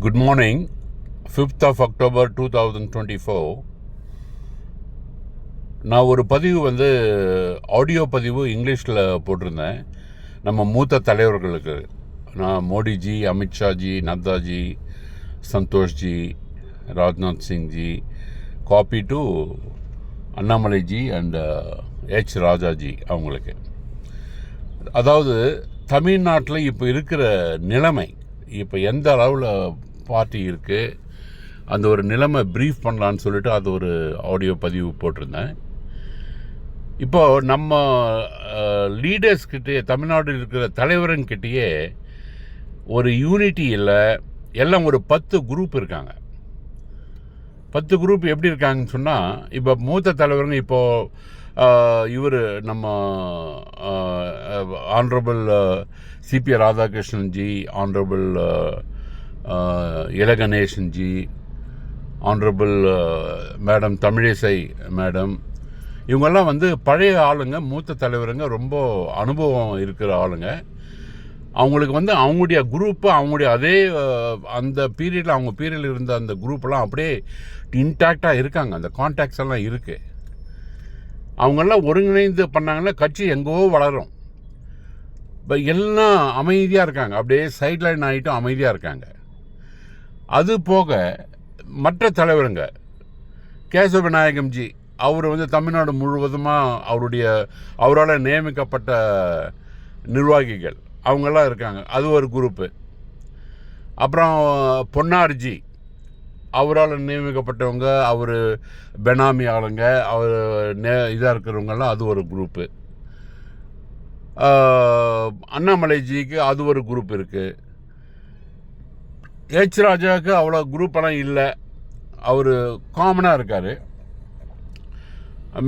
Good morning, 5th of October 2024. நான் ஒரு பதிவு ஆடியோ பதிவு இங்கிலீஷில் போட்டிருந்தேன். நம்ம மூத்த தலைவர்களுக்கு, நான் Modi ji, Amit Shah ji, Nadda ji, Santhosh ji, Rajnath Singh ji, copy to Annamalai ji and Raja ji அவங்களுக்கு. அதாவது தமிழ்நாட்டில் இப்போ இருக்கிற நிலைமை, இப்போ எந்த அளவில் பார்ட்டி இருக்குது, அந்த ஒரு நிலைமை ப்ரீஃப் பண்ணலான்னு சொல்லிட்டு அது ஒரு ஆடியோ பதிவு போட்டிருந்தேன். இப்போது நம்ம லீடர்ஸ்கிட்டே, தமிழ்நாட்டில் இருக்கிற தலைவருங்கிட்டேயே ஒரு யூனிட்டி இல்லை. எல்லாம் ஒரு 10 குரூப் இருக்காங்க. 10 குரூப் எப்படி இருக்காங்கன்னு சொன்னால், இப்போ மூத்த தலைவருங்க, இப்போது இவர் நம்ம honourable CP Radhakrishnan ji, honourable La Ganesan ji, honourable madam Tamilisai madam, இவங்கெல்லாம் பழைய ஆளுங்க, மூத்த தலைவருங்க, ரொம்ப அனுபவம் இருக்கிற ஆளுங்க. அவங்களுக்கு அவங்களுடைய குரூப்பு, அவங்களுடைய அதே அந்த பீரியடில், அவங்க பீரியடில் இருந்த அந்த குரூப்பெல்லாம் அப்படியே இன்டாக்டாக இருக்காங்க. அந்த கான்டாக்ட்ஸ் எல்லாம் இருக்குது. அவங்கெல்லாம் ஒருங்கிணைந்து பண்ணாங்கன்னா கட்சி எங்கோ வளரும். இப்போ எல்லாம் அமைதியாக இருக்காங்க, அப்படியே சைட்லைன் ஆகிட்டும் அமைதியாக இருக்காங்க. அது போக மற்ற தலைவருங்க, கேசவ விநாயகம்ஜி, அவர் தமிழ்நாடு முழுவதுமாக அவரால் நியமிக்கப்பட்ட நிர்வாகிகள் அவங்கெல்லாம் இருக்காங்க, அது ஒரு குரூப்பு. அப்புறம் பொன்னார்ஜி, அவரால் நியமிக்கப்பட்டவங்க, அவர் பெனாமி ஆளுங்க, அவர் இதாக இருக்கிறவங்கெல்லாம், அது ஒரு குரூப்பு. அண்ணாமலைஜிக்கு அது ஒரு குரூப் இருக்குது. ராஜாவுக்கு அவ்வளோ குரூப்பெல்லாம் இல்லை, அவர் காமனாக இருக்கார்.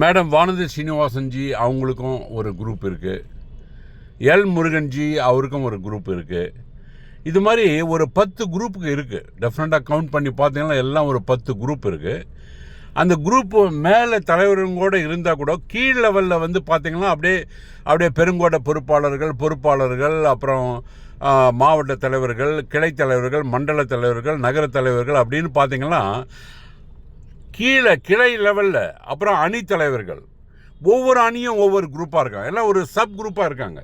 மேடம் வானதி சீனிவாசன்ஜி, அவங்களுக்கும் ஒரு குரூப் இருக்குது. முருகன்ஜி, அவருக்கும் ஒரு குரூப் இருக்குது. இது மாதிரி ஒரு 10 குரூப்புக்கு இருக்குது. டெஃபினட்டாக கவுண்ட் பண்ணி பார்த்தீங்கன்னா எல்லாம் ஒரு 10 குரூப் இருக்குது. அந்த குரூப்பு மேலே தலைவருங்கூட இருந்தால் கூட கீழ் லெவலில் பார்த்தீங்கன்னா அப்படியே பெருங்கோட்ட பொறுப்பாளர்கள், அப்புறம் மாவட்ட தலைவர்கள், கிளை தலைவர்கள், மண்டல தலைவர்கள், நகர தலைவர்கள் அப்படின்னு பார்த்தீங்கன்னா கீழே கிளை லெவலில், அப்புறம் அணி தலைவர்கள், ஒவ்வொரு அணியும் ஒவ்வொரு குரூப்பாக இருக்காங்க, எல்லாம் ஒரு சப் குரூப்பாக இருக்காங்க.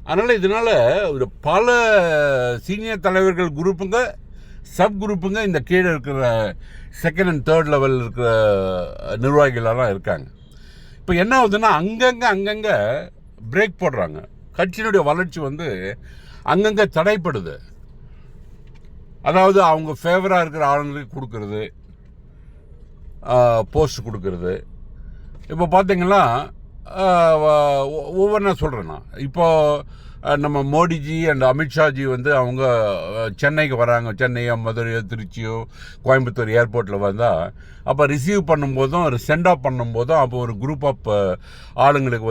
அதனால் இதனால் ஒரு பல சீனியர் தலைவர்கள் குரூப்புங்க, சப் குரூப்புங்க, இந்த கீழே இருக்கிற செகண்ட் அண்ட் தேர்ட் லெவல் இருக்கிற நிர்வாகிகளெல்லாம் இருக்காங்க. இப்போ என்ன ஆகுதுன்னா, அங்கங்கே பிரேக் போடுறாங்க. கட்சியினுடைய வளர்ச்சி அங்கங்கே தடைப்படுது. அதாவது அவங்க ஃபேவராக இருக்கிற ஆளுங்களுக்கு கொடுக்கறது, போஸ்ட் கொடுக்கறது. இப்போ பார்த்தீங்கன்னா ஒவ்வொன்றா சொல்கிறேன்னா, இப்போது நம்ம மோடிஜி அண்ட் அமித்ஷாஜி அவங்க சென்னைக்கு வராங்க. சென்னையோ மதுரையோ திருச்சியோ கோயம்புத்தூர் ஏர்போர்ட்டில் வந்தால், அப்போ ரிசீவ் பண்ணும்போதும் சென்ட் ஆஃப் பண்ணும்போதும் அப்போ ஒரு குரூப் ஆஃப் ஆளுங்களுக்கு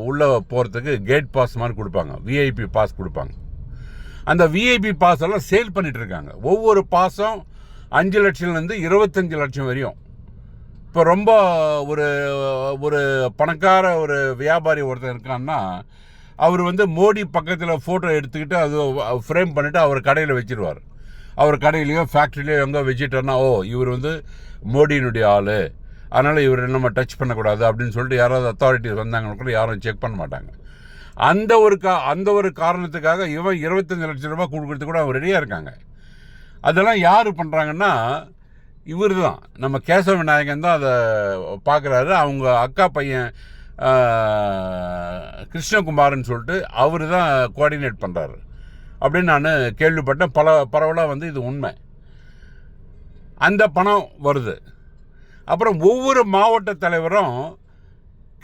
உள்ளே போகிறதுக்கு கேட் பாஸ் மாதிரி கொடுப்பாங்க, விஐபி பாஸ் கொடுப்பாங்க. அந்த விஐபி பாஸ் எல்லாம் சேல் பண்ணிகிட்டு இருக்காங்க. ஒவ்வொரு பாஸும் 5 லட்சம்லேருந்து 25 லட்சம் வரையும். இப்போ ரொம்ப ஒரு பணக்கார ஒரு வியாபாரி ஒருத்தர் இருக்கான்னா, அவர் மோடி பக்கத்தில் ஃபோட்டோ எடுத்துக்கிட்டு அது ஃப்ரேம் பண்ணிவிட்டு அவர் கடையில் வச்சுருவார். அவர் கடையிலையோ ஃபேக்ட்ரிலையோ எங்கே வச்சுட்டோன்னா, இவர் மோடியினுடைய ஆள், அதனால் இவர் நம்ம டச் பண்ணக்கூடாது அப்படின்னு சொல்லிட்டு யாராவது அத்தாரிட்டிஸ் வந்தாங்கன்னு கூட யாரும் செக் பண்ண மாட்டாங்க. அந்த ஒரு காரணத்துக்காக இவன் 25 லட்சம் ரூபாய் கொடுக்கறதுக்கு கூட அவங்க ரெடியாக இருக்காங்க. அதெல்லாம் யார் பண்ணுறாங்கன்னா, இவர் தான், நம்ம கேசவ விநாயகன் தான் அதை பார்க்குறாரு. அவங்க அக்கா பையன் கிருஷ்ணகுமார்னு சொல்லிட்டு அவர் தான் கோஆர்டினேட் பண்ணுறாரு அப்படின்னு நான் கேள்விப்பட்டேன். பரவலாக இது உண்மை. அந்த பணம் வருது. அப்புறம் ஒவ்வொரு மாவட்ட தலைவரும்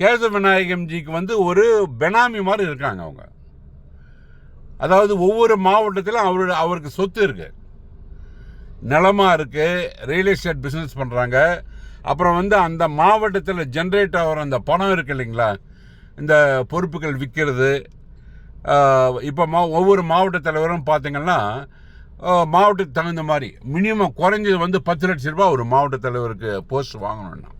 கேசவ விநாயகம்ஜிக்கு ஒரு பெனாமி மாதிரி இருக்காங்க அவங்க. அதாவது ஒவ்வொரு மாவட்டத்திலும் அவருக்கு சொத்து இருக்குது, நிலமாக இருக்குது, ரியல் எஸ்டேட் பிஸ்னஸ் பண்ணுறாங்க. அப்புறம் அந்த மாவட்டத்தில் ஜென்ரேட் ஆகிற அந்த பணம் இருக்குது இல்லைங்களா, இந்த பொறுப்புகள் விற்கிறது. இப்போ ஒவ்வொரு மாவட்ட தலைவரும் பார்த்திங்கன்னா மாவட்டத்துக்கு தகுந்த மாதிரி மினிமம் குறைஞ்சது 10 லட்ச ரூபா ஒரு மாவட்ட தலைவருக்கு போஸ்ட் வாங்கணும்னா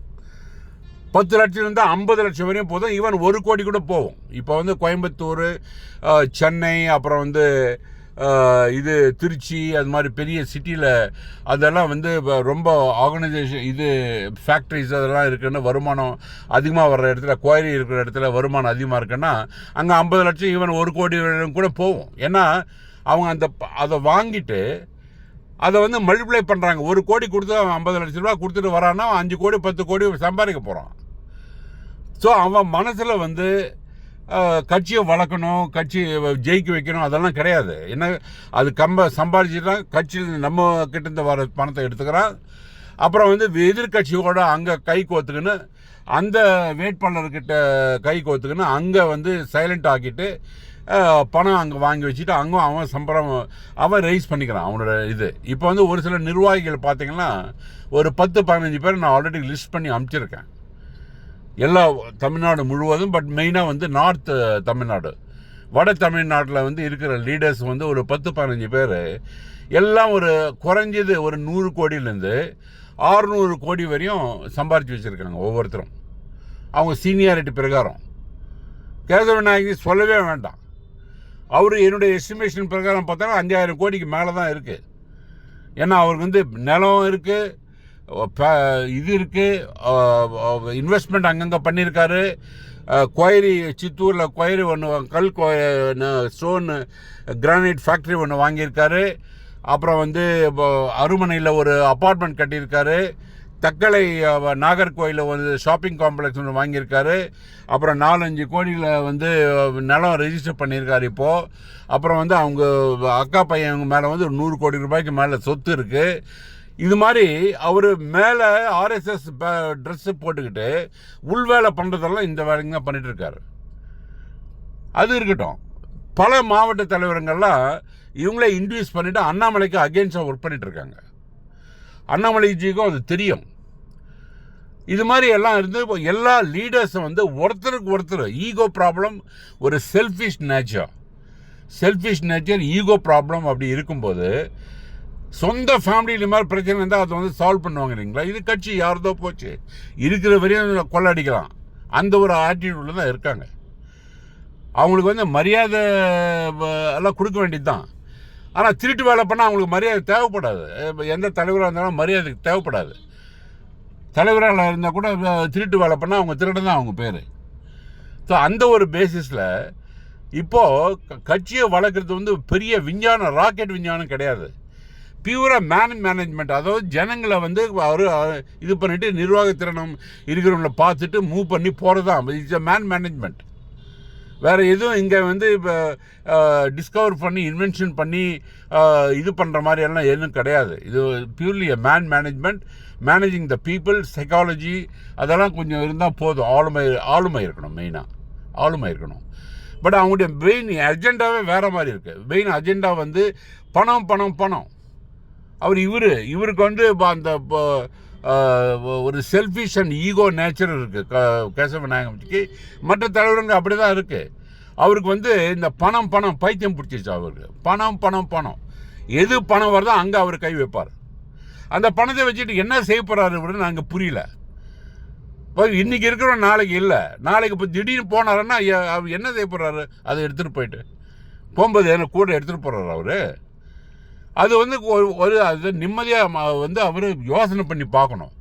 10 லட்சம் தான் 50 லட்சம் வரையும் போதும். ஈவன் 1 கோடி கூட போகும். இப்போ கோயம்புத்தூர், சென்னை, அப்புறம் இது திருச்சி அது மாதிரி பெரிய சிட்டியில் அதெல்லாம் வந்து ரொம்ப ஆர்கனைசேஷன் இது ஃபேக்ட்ரிஸ் அதெல்லாம் இருக்குன்னு வருமானம் அதிகமாக வர்ற இடத்துல குவாரி இருக்கிற இடத்துல வருமானம் அதிகமாக இருக்குன்னா அங்கே 50 லட்சம் ஈவன் 1 கோடி கூட போகும். ஏன்னா அவங்க அதை வாங்கிட்டு அதை வந்து மல்டிப்ளை பண்ணுறாங்க. 1 கோடி கொடுத்து அவன் 50 லட்ச ரூபா கொடுத்துட்டு வரான்னா 5 கோடி 10 கோடி சம்பாதிக்க போகிறான். ஸோ அவன் மனசில் வந்து கட்சியை வளர்க்கணும், கட்சி ஜெயிக்க வைக்கணும் அதெல்லாம் கிடையாது. என்ன அது சம்பாதிச்சுட்டான், கட்சியில் நம்ம கிட்டேருந்து வர பணத்தை எடுத்துக்கிறான். அப்புறம் வந்து எதிர்கட்சியோட அங்கே கை கோத்துக்குன்னு அந்த வேட்பாளர்கிட்ட கை கோத்துக்குன்னு அங்கே வந்து சைலண்ட் ஆக்கிட்டு பணம் அங்கே வாங்கி வச்சுட்டு அங்கே அவன் ரைஸ் பண்ணிக்கிறான் அவனோட இது. இப்போ வந்து ஒரு சில நிர்வாகிகள் பார்த்தீங்கன்னா ஒரு 10-15 பேர் நான் ஆல்ரெடி லிஸ்ட் பண்ணி அனுப்பிச்சிருக்கேன், எல்லா தமிழ்நாடு முழுவதும். பட் மெயினாக வந்து நார்த் தமிழ்நாடு, வட தமிழ்நாட்டில் வந்து இருக்கிற லீடர்ஸ் வந்து ஒரு 10-15 பேர் எல்லாம் ஒரு குறைஞ்சது ஒரு 100 கோடியிலேருந்து 600 கோடி வரையும் சம்பாரித்து வச்சுருக்காங்க ஒவ்வொருத்தரும் அவங்க சீனியாரிட்டி பிரகாரம். கேசவ நாயகி சொல்லவே வேண்டாம், அவர் என்னுடைய எஸ்டிமேஷன் பிரகாரம் பார்த்தா 5000 கோடிக்கு மேலே தான் இருக்குது. ஏன்னா அவருக்கு வந்து நிலம் இருக்குது, இது இருக்குது, இன்வெஸ்ட்மெண்ட் அங்கங்கே பண்ணியிருக்காரு. குவாரி சித்தூரில் குவாரி ஒன்று ஸ்டோன் கிரானைட் ஃபேக்ட்ரி ஒன்று வாங்கியிருக்காரு. அப்புறம் வந்து அருமனையில் ஒரு அப்பார்ட்மெண்ட் கட்டியிருக்காரு. தக்கலை நாகர்கோயிலில் வந்து ஷாப்பிங் காம்ப்ளெக்ஸ் ஒன்று வாங்கியிருக்காரு. அப்புறம் 4-5 கோடியில் வந்து நிலம் ரெஜிஸ்டர் பண்ணியிருக்காரு இப்போது. அப்புறம் வந்து அவங்க அக்கா பையன் மேலே வந்து 100 கோடி ரூபாய்க்கு மேலே சொத்து இருக்குது. இது மாதிரி அவர் மேலே ஆர்எஸ்எஸ் ட்ரெஸ்ஸு போட்டுக்கிட்டு உள்வேலை பண்ணுறதெல்லாம் இந்த வேலைங்க தான் பண்ணிகிட்ருக்காரு. அது இருக்கட்டும், பல மாவட்ட தலைவருங்கள்லாம் இவங்களே இன்ட்ரடியூஸ் பண்ணிவிட்டு அண்ணாமலைக்கு அகெயின்ஸ்டாக ஒர்க் பண்ணிகிட்ருக்காங்க. அண்ணாமலைஜிக்கும் அது தெரியும். இது மாதிரி எல்லாம் இருந்து எல்லா லீடர்ஸும் வந்து ஒருத்தருக்கு ஒருத்தர் ஈகோ ப்ராப்ளம், ஒரு செல்ஃபிஷ் நேச்சர் ஈகோ ப்ராப்ளம் அப்படி இருக்கும்போது சொந்த ஃபேமிலியில் மாதிரி பிரச்சனை இருந்தால் அதை வந்து சால்வ் பண்ணுவாங்க இல்லைங்களா. இது கட்சி யார்தோ போச்சு, இருக்கிற வரையும் கொள்ளடிக்கலாம், அந்த ஒரு ஆட்டிடியூடில் தான் இருக்காங்க. அவங்களுக்கு வந்து மரியாதை எல்லாம் கொடுக்க வேண்டியது தான். ஆனால் திருட்டு வேலை பண்ணால் அவங்களுக்கு மரியாதை தேவைப்படாது. எந்த தலைவராக இருந்தாலும் மரியாதைக்கு தேவைப்படாது. தலைவராக இருந்தால் கூட திருட்டு வேலை பண்ணால் அவங்க திருட்டு தான் அவங்க பேர். ஸோ அந்த ஒரு பேசிஸில் இப்போது கட்சியை வளர்க்குறது வந்து பெரிய ராக்கெட் விஞ்ஞானம் கிடையாது. பியூராக மேனேஜ்மெண்ட், அதாவது ஜனங்களை வந்து அவர் இது பண்ணிவிட்டு நிர்வாகத்திறனம் இருக்கிறவங்கள பார்த்துட்டு மூவ் பண்ணி போகிறது தான். It's a management. வேறு எதுவும் இங்கே வந்து இப்போ டிஸ்கவர் பண்ணி இன்வென்ஷன் பண்ணி இது பண்ணுற மாதிரி எல்லாம் எதுவும் கிடையாது. இது purely a management, managing the people, psychology அதெல்லாம் கொஞ்சம் இருந்தால் போதும். ஆளுமை இருக்கணும், மெயினாக ஆளுமை இருக்கணும். பட் அவங்களுடைய மெயின் அஜெண்டாவே வேறு மாதிரி இருக்குது. மெயின் அஜெண்டா வந்து பணம். இவருக்கு வந்து அந்த ஒரு செல்ஃபிஷ் அண்ட் ஈகோ நேச்சர் இருக்குது கேசவ நாயகம்ஜிக்கு. மற்ற தலைவருங்க அப்படி தான் இருக்குது. அவருக்கு வந்து இந்த பணம் பைத்தியம் பிடிச்சிச்சு அவருக்கு. பணம் எது பணம் வருதோ அங்கே அவர் கை வைப்பார். அந்த பணத்தை வச்சுட்டு என்ன செய்ய போகிறாரு அப்படின்னு நாங்கள் புரியல. இப்போ இன்றைக்கி இருக்கிறோம், நாளைக்கு இல்லை. நாளைக்கு இப்போ திடீர்னு போனாருன்னா அவர் என்ன செய்ய போகிறாரு, அதை எடுத்துகிட்டு போயிட்டு போகும்போது என்ன கூட எடுத்துகிட்டு போகிறாரு அவர். அது வந்து அது நிம்மதியாக வந்து அவர் யோசனை பண்ணி பார்க்கணும்.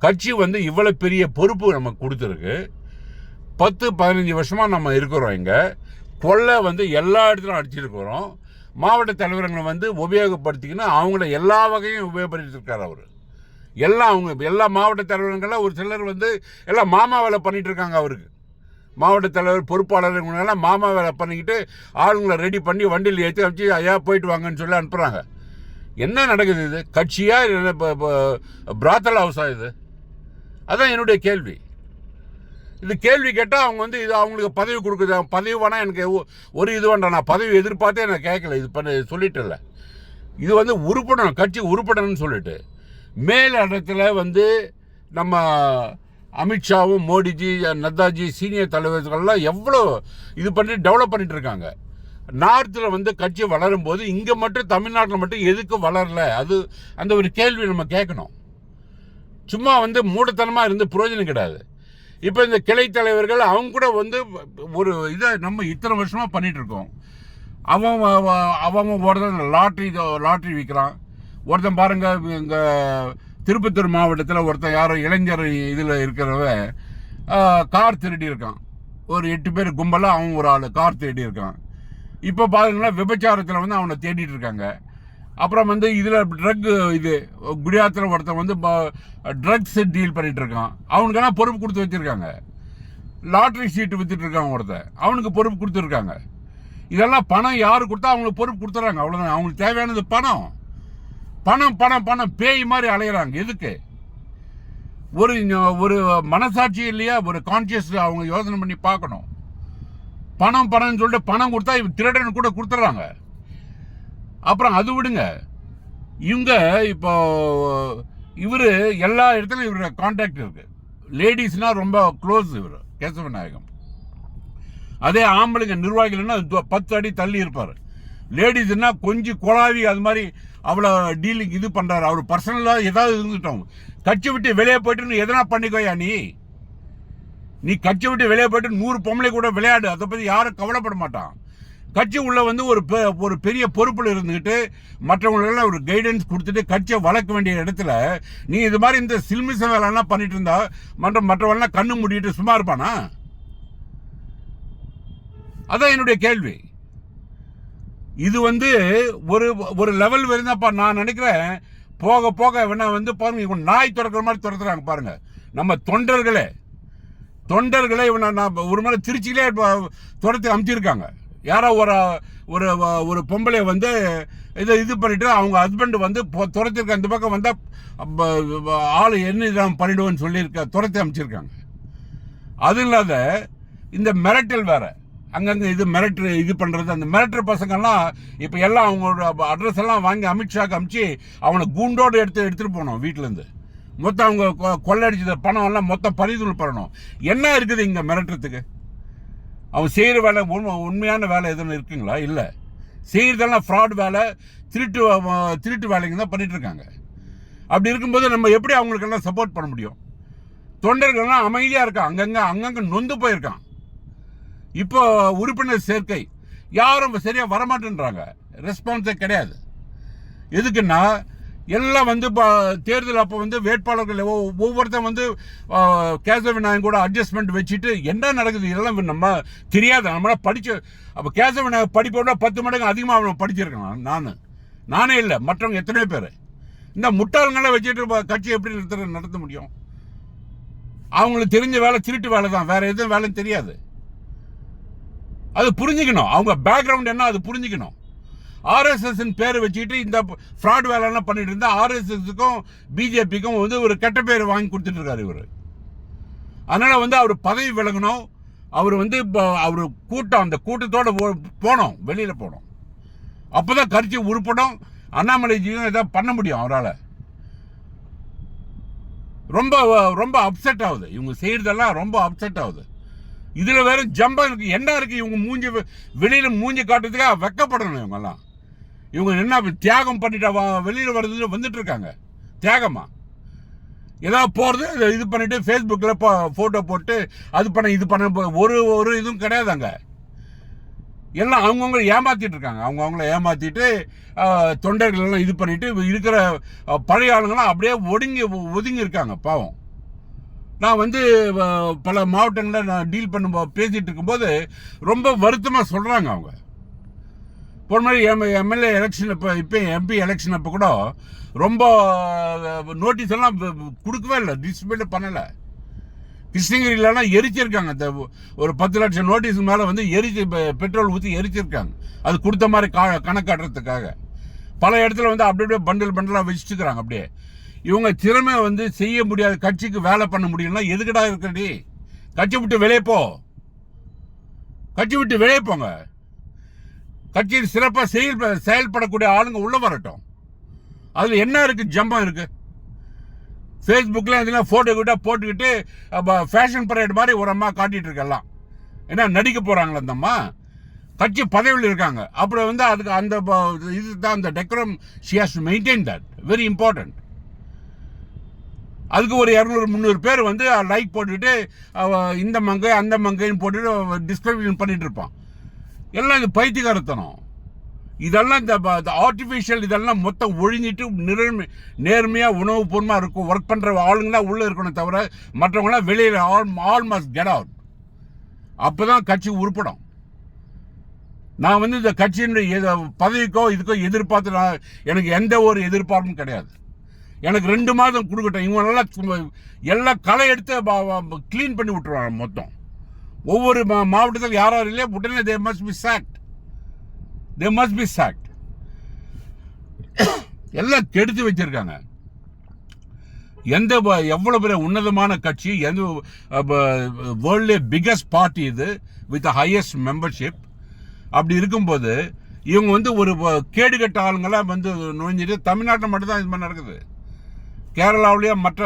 கட்சி வந்து இவ்வளோ பெரிய பொறுப்பு நமக்கு கொடுத்துருக்கு. 10-15 வருஷமாக நம்ம இருக்கிறோம். இங்கே கொள்ளை வந்து எல்லா இடத்துலையும் அடிச்சிருக்கிறோம். மாவட்ட தலைவர்களை வந்து உபயோகப்படுத்திக்கின்னு அவங்கள எல்லா வகையும் உபயோகப்படுத்திருக்காரு அவர். எல்லா மாவட்ட தலைவர்களெலாம் ஒரு சிலர் வந்து எல்லாம் மாமா வேலை பண்ணிகிட்டு இருக்காங்க. அவருக்கு மாவட்ட தலைவர் பொறுப்பாளர்களெல்லாம் மாமா வேலை பண்ணிக்கிட்டு ஆளுங்களை ரெடி பண்ணி வண்டியில் ஏற்றி அனுப்பிச்சு ஐயா போயிட்டு வாங்கன்னு சொல்லி அனுப்புகிறாங்க. என்ன நடக்குது? இது கட்சியா இல்லை பிராத்தல் ஹவுஸா இது? அதான் என்னுடைய கேள்வி. இது கேள்வி கேட்டால் அவங்க வந்து இது அவங்களுக்கு பதவி கொடுக்குது. பதவி வேணால் எனக்கு ஒரு இது வேண்டாம், நான் பதவி எதிர்பார்த்தே எனக்கு கேட்கல. இது சொல்லிட்டு இல்லை, இது வந்து உருப்படணும், கட்சி உருப்படணும்னு சொல்லிட்டு மேல் இடத்துல வந்து நம்ம அமித்ஷாவும் மோடிஜி நட்டாஜி சீனியர் தலைவர்கள்லாம் எவ்வளோ இது பண்ணி டெவலப் பண்ணிட்டு இருக்காங்க. நார்த்தில் வந்து கட்சி வளரும் போது இங்கே மட்டும் தமிழ்நாட்டில் மட்டும் எதுக்கு வளரல? அது அந்த ஒரு கேள்வி நம்ம கேட்கணும். சும்மா வந்து மூடத்தனமாக இருந்து பிரயோஜனம் கிடையாது. இப்போ இந்த கிளை தலைவர்கள் அவங்க கூட வந்து ஒரு இதை நம்ம இத்தனை வருஷமாக பண்ணிட்டு இருக்கோம். அவன் ஒருத்தன் லாட்ரி விற்கிறான். ஒருத்தன் பாருங்க, இங்கே திருப்பத்தூர் மாவட்டத்தில் ஒருத்தன் யாரோ இளைஞர் இதில் இருக்கிறவன் கார் திருடி இருக்கான். ஒரு 8 பேர் கும்பலாக அவன் ஒரு ஆள் கார் தேடி இருக்கான். இப்போ பாருங்களா, விபச்சாரத்தில் வந்து அவனை தேடிட்டு இருக்காங்க. அப்புறம் வந்து இதில் குடியாத்தில் ஒருத்தன் வந்து ட்ரக்ஸ் டீல் பண்ணிட்டு இருக்கான். அவனுக்கெல்லாம் பொறுப்பு கொடுத்து வச்சிருக்காங்க. லாட்ரி சீட்டு வித்துட்டு இருக்கான் ஒருத்தன், அவனுக்கு பொறுப்பு கொடுத்துருக்காங்க. இதெல்லாம் பணம் யாரு கொடுத்தா அவங்களுக்கு பொறுப்பு கொடுத்துறாங்க. அவ்வளோதான். அவங்களுக்கு தேவையானது பணம் பணம் பணம் பணம். பேய் மாதிரி அலையிறாங்க. எதுக்கு? ஒரு மனசாட்சி இல்லையா? ஒரு கான்சியஸ் அவங்க யோசனை பண்ணி பார்க்கணும். பணம் பணம்னு சொல்லிட்டு பணம் கொடுத்தா திருடன் கூட கொடுத்துட்றாங்க. அப்புறம் அது விடுங்க, இவங்க இப்போ இவர் எல்லா இடத்துலையும் இவரோட கான்டாக்ட் இருக்கு. லேடிஸ்னா ரொம்ப க்ளோஸ் இவர் கேசவநாயகம். அதே ஆம்பளைங்க நிர்வாகிகள்னா 10 அடி தள்ளி இருப்பார். லேடிஸ்னா கொஞ்சம் குழாவி அது மாதிரி அவ்வளோ டீலிங் இது பண்ணுறாரு. அவர் பர்சனலாக ஏதாவது இருந்துட்டோம். கட்சி விட்டு வெளியே போயிட்டு எதனா பண்ணிக்கோயா நீ கட்சி விட்டு வெளியே போயிட்டு 100 பொம்பளை கூட விளையாடு, அதை பற்றி யாரும் கவலைப்பட மாட்டான். கட்சி உள்ள வந்து ஒரு பெரிய பொறுப்பில் இருந்துக்கிட்டு மற்றவங்களெல்லாம் ஒரு கைடன்ஸ் கொடுத்துட்டு கட்சியை வளர்க்க வேண்டிய இடத்துல நீ இது மாதிரி இந்த சில்மிச வேலைலாம் பண்ணிட்டு இருந்தா மற்றவெல்லாம் கண்ணு மூடிட்டு சும்மா இருப்பானா? அதான் என்னுடைய கேள்வி. இது வந்து ஒரு லெவல் வரைந்தாப்பா. நான் நினைக்கிறேன் போக போக வேணா வந்து பாருங்க, இவன் நாய் துறக்கிற மாதிரி துரத்துறாங்க பாருங்க. நம்ம தொண்டர்களே இவனை நான் ஒரு மாதிரி திருச்சியிலே துரத்தி அமுத்திருக்காங்க. யாரோ ஒரு ஒரு பொம்பளை வந்து இது பண்ணிட்டு அவங்க ஹஸ்பண்ட் வந்து துரத்திருக்க அந்த பக்கம் வந்தா ஆள் என்ன பண்ணிடுவோன்னு துரத்தி அமைச்சிருக்காங்க. அது இல்லாத இந்த மிரட்டல் வேற, அங்கங்கே இது பண்ணுறது. அந்த மிரட்டல் பசங்கள்லாம் இப்போ எல்லாம் அவங்களோட அட்ரஸ் எல்லாம் வாங்கி அமித்ஷாக்கு அமிச்சு அவனை கூண்டோடு எடுத்துகிட்டு போனோம் வீட்டிலேருந்து. மொத்தம் அவங்க கொள்ளடிச்ச பணம் எல்லாம் மொத்தம் பறிதல் பண்ணணும். என்ன இருக்குது இங்கே மிரட்டுறதுக்கு? அவன் செய்கிற வேலை உண்மையான வேலை எதுவும் இருக்குங்களா? இல்லை. செய்கிறதெல்லாம் ஃப்ராட் வேலை, திருட்டு வேலைங்க தான் பண்ணிட்டு இருக்காங்க. அப்படி இருக்கும்போது நம்ம எப்படி அவங்களுக்கெல்லாம் சப்போர்ட் பண்ண முடியும்? தொண்டர்கள்லாம் அமைதியாக இருக்கான், அங்கங்கே நொந்து போயிருக்கான். இப்போ உறுப்பினர் சேர்க்கை யாரும் சரியாக வரமாட்டேன்றாங்க. ரெஸ்பான்ஸே கிடையாது. எதுக்குன்னா எல்லாம் வந்து தேர்தல் அப்போ வந்து வேட்பாளர்கள் ஒவ்வொருத்தன் வந்து கேசவநாயகம் கூட அட்ஜஸ்ட்மெண்ட் வச்சுட்டு என்ன நடக்குது இதெல்லாம் நம்ம தெரியாது. நம்மளால் படிச்சு அப்போ கேசவநாயகம் படிப்போட 10 மடங்கு அதிகமாக அவன் படிச்சிருக்கான். நானே இல்லை, மற்றவங்க எத்தனையோ பேர். இந்த முட்டாளங்களை வச்சுட்டு கட்சி எப்படி நடத்த முடியும்? அவங்களுக்கு தெரிஞ்ச வேலை திருட்டு வேலை தான், வேற எதுவும் வேலைன்னு தெரியாது. அது புரிஞ்சுக்கணும். அவங்க பேக்ரவுண்ட் என்ன அது புரிஞ்சுக்கணும். RSS பேரை வச்சுக்கிட்டு இந்த ஃப்ராட் வேலைலாம் பண்ணிட்டு இருந்தா RSSக்கும் பிஜேபிக்கும் வந்து ஒரு கெட்ட பேர் வாங்கி கொடுத்துட்டு இருக்காரு இவர். அதனால வந்து அவர் பதவி விலகணும். அவர் வந்து அவர் அந்த கூட்டத்தோட போனோம், வெளியில போனோம். அப்பதான் கட்சி உருப்படும். அண்ணாமலைஜியும் ஏதாவது பண்ண முடியும் அவரால். ரொம்ப ரொம்ப அப்செட் ஆகுது. இவங்க செய்யறதெல்லாம் ரொம்ப அப்செட் ஆகுது. இதுல வேற ஜம்பா இருக்கு. என்ன இருக்கு? இவங்க வெளியில மூஞ்சி காட்டுறதுக்காக வெக்கப்படணும். இவங்க என்ன தியாகம் பண்ணிட்டு வெளியில வர்றதுல வந்துட்டு இருக்காங்க. தியாகமா ஏதாவது போறது இது பண்ணிட்டு ஃபேஸ்புக்ல போட்டோ போட்டு அது பண்ண இது பண்ண ஒரு இதுவும் கிடையாது. அங்க எல்லாம் அவங்கவுங்க ஏமாத்திட்டு இருக்காங்க. அவங்கவுங்கள ஏமாத்திட்டு தொண்டர்கள் எல்லாம் இது பண்ணிட்டு இருக்கிற பழைய ஆளுங்கெல்லாம் அப்படியே ஒதுங்கி இருக்காங்க. பாவம். நான் வந்து பல மாவட்டங்களில் நான் டீல் பேசிட்டு இருக்கும்போது ரொம்ப வருத்தமாக சொல்கிறாங்க. அவங்க போன மாதிரி எம்எல்ஏ எலெக்ஷன் இப்போ MP எலெக்ஷன் அப்போ கூட ரொம்ப நோட்டீஸ் எல்லாம் கொடுக்கவே இல்லை, டிஸ்ட்ரிபியூட் பண்ணலை. கிருஷ்ணகிரியிலலாம் எரிச்சிருக்காங்க. ஒரு 10 லட்சம் நோட்டீஸ் மேலே வந்து பெட்ரோல் ஊற்றி எரிச்சிருக்காங்க. அது கொடுத்த மாதிரி கணக்காட்டுறதுக்காக. பல இடத்துல வந்து அப்படியே பண்டலாக வச்சுட்டுக்கிறாங்க. அப்படியே இவங்க திறமை வந்து செய்ய முடியாது. கட்சிக்கு வேலை பண்ண முடியும்னா எதுக்கடா இருக்கடி? கட்சி விட்டு வெளியே போங்க. கட்சியில் சிறப்பாக செயல்படக்கூடிய ஆளுங்க உள்ள வரட்டும். அதுல என்ன இருக்கு? ஜம்பம் இருக்கு. ஃபேஸ்புக்கில் இதெல்லாம் ஃபோட்டோ கிட்ட போட்டுக்கிட்டு ஃபேஷன் பரேட் மாதிரி ஒரு அம்மா காட்டிட்டு இருக்கலாம். ஏன்னா நடிக்க போறாங்களா அந்த அம்மா? கட்சி பதவியில் இருக்காங்க. அப்புறம் வந்து அதுக்கு அந்த இதுதான் அந்த decorum. She has to maintain that. Very important. அதுக்கு ஒரு 200-300 பேர் வந்து லைக் போட்டுட்டு இந்த மங்கை அந்த மங்கைன்னு போட்டுட்டு டிஸ்கிரிப்ஷன் பண்ணிட்டு இருப்பான். எல்லாம் இது பைத்தியக்காரத்தனம். இதெல்லாம் இந்த ஆர்டிஃபிஷியல் இதெல்லாம் மொத்தம் ஒழிஞ்சிட்டு நேர்மையாக உணவுபூர்வமாக இருக்கும் ஒர்க் பண்ணுற ஆளுங்களாம் உள்ளே இருக்கணும் தவிர மற்றவங்களாம் வெளியில் ஆல் மஸ்ட் கெட் அவுட். அப்போ தான் கட்சி உருப்படும். நான் வந்து இந்த கட்சியினுடைய பதவிக்கோ இதுக்கோ எதிர்பார்த்து எனக்கு எந்த ஒரு எதிர்பார்ப்பும் கிடையாது. எனக்கு 2 மாதம் கொடுக்கட்டும். இவங்க எல்லாம் களை எடுத்து க்ளீன் பண்ணி விட்டுருவாங்க மொத்தம். ஒவ்வொரு மாவட்டத்தில் யாரும் இல்லையா உடனே தே மஸ்ட் பி சாக்ட். எல்லாம் கெடுத்து வச்சிருக்காங்க. எவ்வளவு பெரிய உன்னதமான கட்சி, எந்த வேர்ல்ட்லே பிகஸ்ட் பார்ட்டி இது வித் ஹையஸ்ட் மெம்பர்ஷிப். அப்படி இருக்கும்போது இவங்க வந்து ஒரு கேடுகட்ட ஆளுங்களாம் வந்து நுழைஞ்சிட்டு தமிழ்நாட்டில் மட்டும்தான் இது மாதிரி நடக்குது. கேரளாவிலேயே மற்ற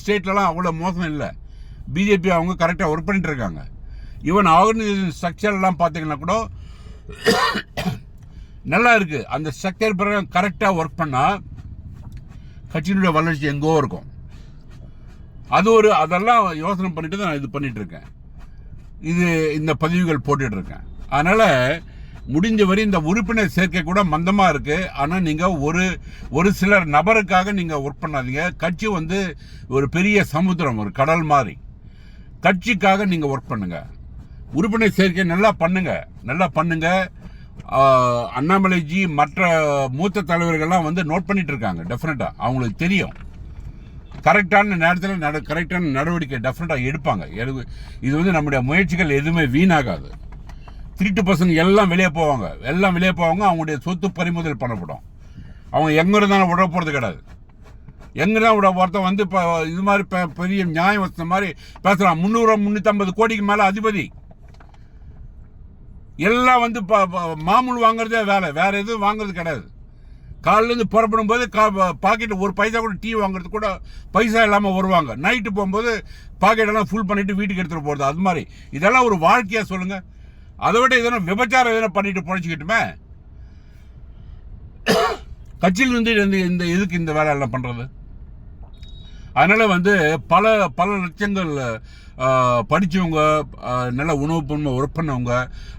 ஸ்டேட்லலாம் அவ்வளோ மோசம் இல்லை. பிஜேபி அவங்க கரெக்டாக ஒர்க் பண்ணிட்டு இருக்காங்க. ஈவன் ஆர்கனைசேஷன் ஸ்ட்ரக்சர்லாம் பார்த்தீங்கன்னா கூட நல்லா இருக்குது. அந்த ஸ்ட்ரக்சர் பிறகு கரெக்டாக ஒர்க் பண்ணால் கட்சியினுடைய வளர்ச்சி எங்கோ இருக்கும். அதெல்லாம் யோசனை பண்ணிட்டு தான் நான் இது பண்ணிட்டு இருக்கேன். இந்த பதிவுகள் போட்டுட்டு இருக்கேன். அதனால் முடிஞ்ச வரை இந்த உறுப்பினர் சேர்க்கை கூட மந்தமாக இருக்குது. ஆனால் நீங்கள் ஒரு சிலர் நபருக்காக நீங்கள் ஒர்க் பண்ணாதீங்க. கட்சி வந்து ஒரு பெரிய சமுத்திரம், ஒரு கடல் மாதிரி. கட்சிக்காக நீங்கள் ஒர்க் பண்ணுங்கள். உறுப்பினர் சேர்க்கை நல்லா பண்ணுங்க. அண்ணாமலைஜி மற்ற மூத்த தலைவர்கள்லாம் வந்து நோட் பண்ணிட்டு இருக்காங்க. டெஃபினட்டாக அவங்களுக்கு தெரியும். கரெக்டான நேரத்தில் கரெக்டான நடவடிக்கை டெஃபினட்டாக எடுப்பாங்க. இது வந்து நம்முடைய முயற்சிகள் எதுவுமே வீணாகாது. திருட்டு பசங்க எல்லாம் வெளியே போவாங்க. அவங்களுடைய சொத்து பறிமுதல் பண்ணப்படும். அவங்க எங்கே இருந்தாலும் விட போகிறது கிடையாது. எங்கே தான் விட ஒருத்தன் வந்து இப்போ இது மாதிரி பெரிய நியாயம் வச்ச மாதிரி பேசுகிறான். 350 கோடிக்கு மேலே அதிபதி எல்லாம் வந்து மாமூல் வாங்குறதே வேற எதுவும் வாங்குறது கிடையாது. காலிலேருந்து புறப்படும் போது பாக்கெட் ஒரு பைசா கூட டீ வாங்குறது கூட பைசா இல்லாமல் வருவாங்க. நைட்டு போகும்போது பாக்கெட்டெல்லாம் ஃபுல் பண்ணிட்டு வீட்டுக்கு எடுத்துகிட்டு போகிறது. அது மாதிரி இதெல்லாம் ஒரு வாழ்க்கையாக சொல்லுங்கள். அதை விட இதெல்லாம் விபச்சாரம் எதனா பண்ணிட்டு பொழைச்சிக்கிட்டுமே. கட்சியில் இருந்து இந்த எதுக்கு இந்த வேலை எல்லாம் பண்ணுறது? அதனால வந்து பல லட்சங்கள் படித்தவங்க, நல்ல உணவு பொருமை ஒர்க் பண்ணவங்க,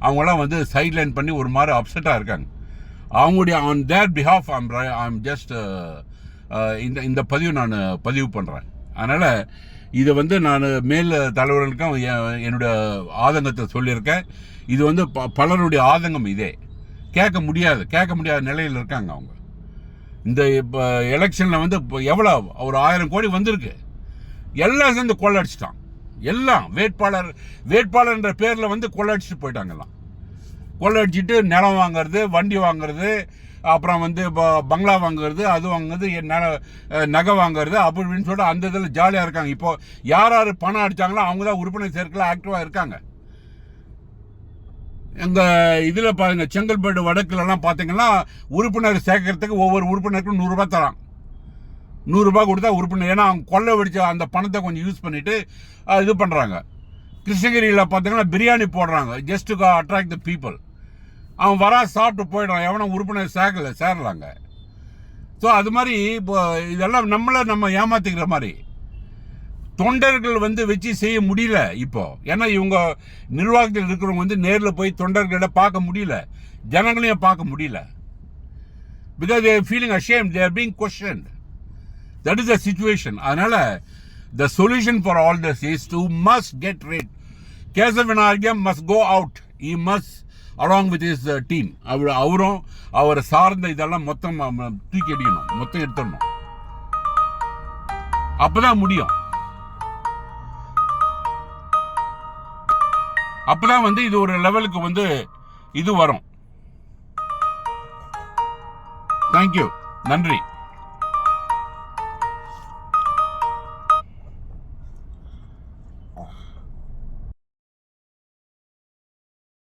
அவங்களாம் வந்து சைட்லைன் பண்ணி ஒரு மாதிரி அப்செட்டாக இருக்காங்க. அவங்களுடைய on their behalf I'm just இந்த பதிவு பண்ணுறேன். அதனால் இதை வந்து நான் மேல் தலைவர்களுக்கும் என்னுடைய ஆதங்கத்தை சொல்லியிருக்கேன். இது வந்து பலருடைய ஆதங்கம். இதே கேட்க முடியாத நிலையில் இருக்காங்க அவங்க. இந்த இப்போ எலெக்ஷனில் வந்து எவ்வளோ ஒரு 1000 கோடி வந்திருக்கு. எல்லாம் சேர்ந்து கொள்ளடிச்சிட்டான். எல்லாம் வேட்பாளர்ன்ற பேரில் வந்து கொள்ளடிச்சிட்டு போயிட்டாங்க. எல்லாம் கொள்ளடிச்சிட்டு நிலம் வாங்கிறது, வண்டி வாங்கிறது, அப்புறம் வந்து பங்களா வாங்குறது, அது வாங்குறது, நகை வாங்குறது, அப்படின்னு சொல்லிட்டு அந்த இதில் ஜாலியாக இருக்காங்க. இப்போ யார் பணம் அடித்தாங்களோ அவங்க தான் உறுப்பினர் சேர்க்கல ஆக்டிவாக இருக்காங்க. எங்கள் இதில் பாருங்க, செங்கல்பட்டு வடக்குலலாம் பார்த்தீங்கன்னா உறுப்பினர் சேர்க்கறதுக்கு ஒவ்வொரு உறுப்பினருக்கும் 100 ரூபாய் தரான். 100 ரூபாய் கொடுத்தா உறுப்பினர். ஏன்னா அவங்க கொள்ளை வெடிச்ச அந்த பணத்தை கொஞ்சம் யூஸ் பண்ணிட்டு இது பண்ணுறாங்க. கிருஷ்ணகிரியில் பார்த்தீங்கன்னா பிரியாணி போடுறாங்க just to attract the people. அவன் சாப்பிட்டு போயிடுறான். எவனும் உறுப்பினர் சேரலாங்க. ஸோ அது மாதிரி இப்போ இதெல்லாம் நம்ம ஏமாத்திக்கிற மாதிரி தொண்டர்கள் வந்து வச்சு செய்ய முடியல இப்போ. ஏன்னா இவங்க நிர்வாகத்தில் இருக்கிறவங்க வந்து நேரில் போய் தொண்டர்களை பார்க்க முடியல, ஜனங்களையும் பார்க்க முடியல. Because they are feeling ashamed, they are being questioned. That is the situation. அதனால the solution for all this is to must get rid. Kesavanagam must go out. He must along with his team. அவரும் அவரை சார்ந்த இதெல்லாம் மொத்தம் தூக்கி அடிக்கணும், மொத்தம் எடுத்துடணும். அப்பதான் முடியும். அப்பதான் வந்து இது ஒரு லெவலுக்கு வந்து இது வரும். தேங்க்யூ, நன்றி.